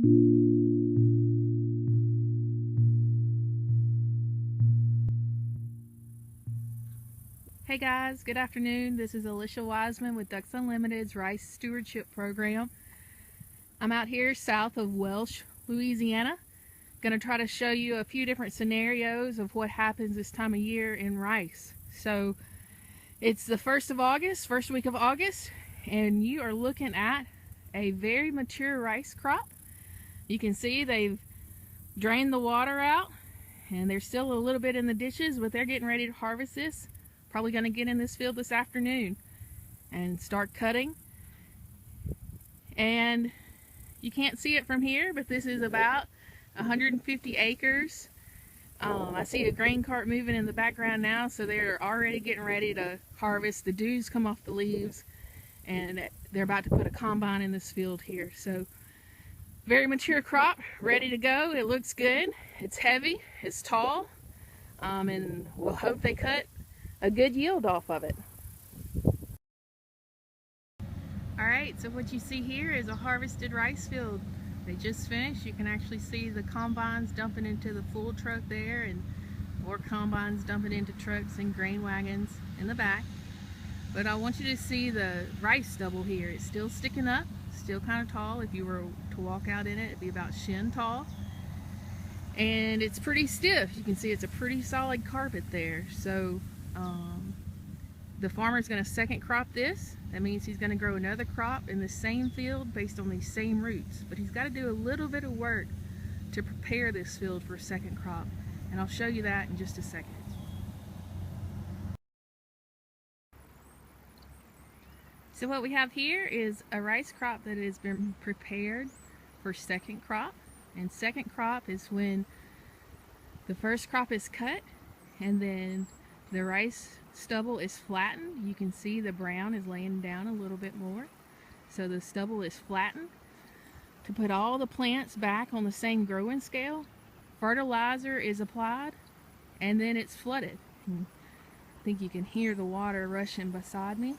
Hey guys, good afternoon. This is Alicia Wiseman with Ducks Unlimited's Rice Stewardship Program. I'm out here south of Welsh, Louisiana. Going to try to show you a few different scenarios of what happens this time of year in rice. So it's the 1st of August, first week of August, and you are looking at a very mature rice crop. You can see they've drained the water out and there's still a little bit in the ditches, but they're getting ready to harvest this. Probably going to get in this field this afternoon and start cutting. And you can't see it from here, but this is about 150 acres. I see a grain cart moving in the background now, so they're already getting ready to harvest. The dews come off the leaves and they're about to put a combine in this field here. So very mature crop, ready to go. It looks good. It's heavy, it's tall, and we'll hope they cut a good yield off of it. Alright, so what you see here is a harvested rice field. They just finished. You can actually see the combines dumping into the full truck there, and more combines dumping into trucks and grain wagons in the back. But I want you to see the rice stubble here. It's still sticking up, still kind of tall. If you were to walk out in it, it'd be about shin tall. And it's pretty stiff. You can see it's a pretty solid carpet there. So the farmer's going to second crop this. That means he's going to grow another crop in the same field based on these same roots. But he's got to do a little bit of work to prepare this field for a second crop. And I'll show you that in just a second. So what we have here is a rice crop that has been prepared for second crop. And second crop is when the first crop is cut and then the rice stubble is flattened. You can see the brown is laying down a little bit more. So the stubble is flattened to put all the plants back on the same growing scale. Fertilizer is applied and then it's flooded. I think you can hear the water rushing beside me.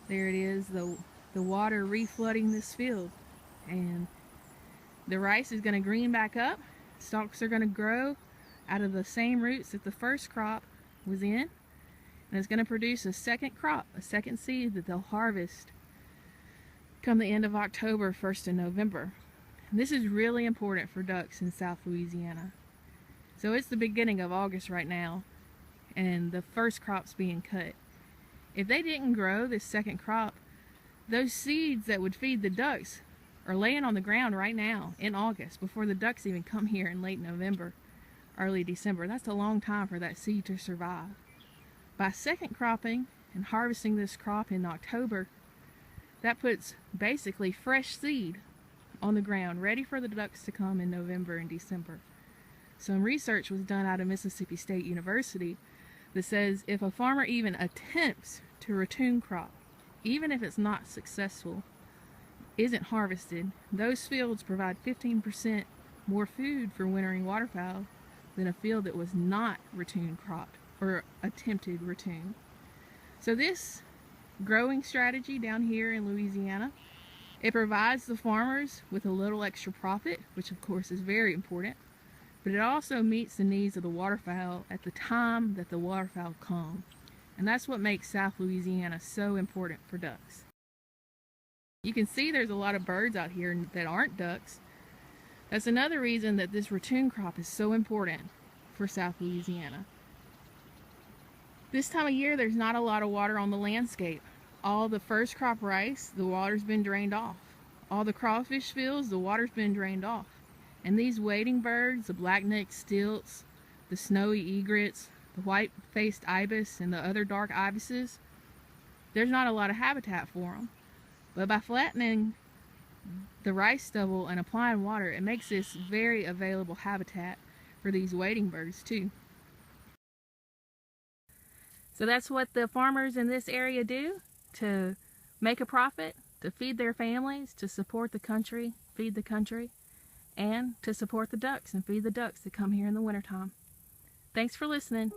There it is, the water reflooding this field. And the rice is going to green back up. Stalks are going to grow out of the same roots that the first crop was in, and it's going to produce a second crop, a second seed that they'll harvest come the end of October, 1st of November. And this is really important for ducks in South Louisiana. So it's the beginning of August right now, and the first crop's being cut. If they didn't grow this second crop, those seeds that would feed the ducks are laying on the ground right now in August before the ducks even come here in late November, early December. That's a long time for that seed to survive. By second cropping and harvesting this crop in October, that puts basically fresh seed on the ground ready for the ducks to come in November and December. Some research was done out of Mississippi State University that says if a farmer even attempts to ratoon crop, even if it's not successful, isn't harvested, those fields provide 15% more food for wintering waterfowl than a field that was not ratoon cropped or attempted ratoon. So this growing strategy down here in Louisiana, it provides the farmers with a little extra profit, which of course is very important, but it also meets the needs of the waterfowl at the time that the waterfowl come. And that's what makes South Louisiana so important for ducks. You can see there's a lot of birds out here that aren't ducks. That's another reason that this ratoon crop is so important for South Louisiana. This time of year, there's not a lot of water on the landscape. All the first crop rice, the water's been drained off. All the crawfish fields, the water's been drained off. And these wading birds, the black-necked stilts, the snowy egrets, the white-faced ibis, and the other dark ibises, there's not a lot of habitat for them. But by flattening the rice stubble and applying water, it makes this very available habitat for these wading birds too. So that's what the farmers in this area do to make a profit, to feed their families, to support the country, feed the country, and to support the ducks and feed the ducks that come here in the wintertime. Thanks for listening.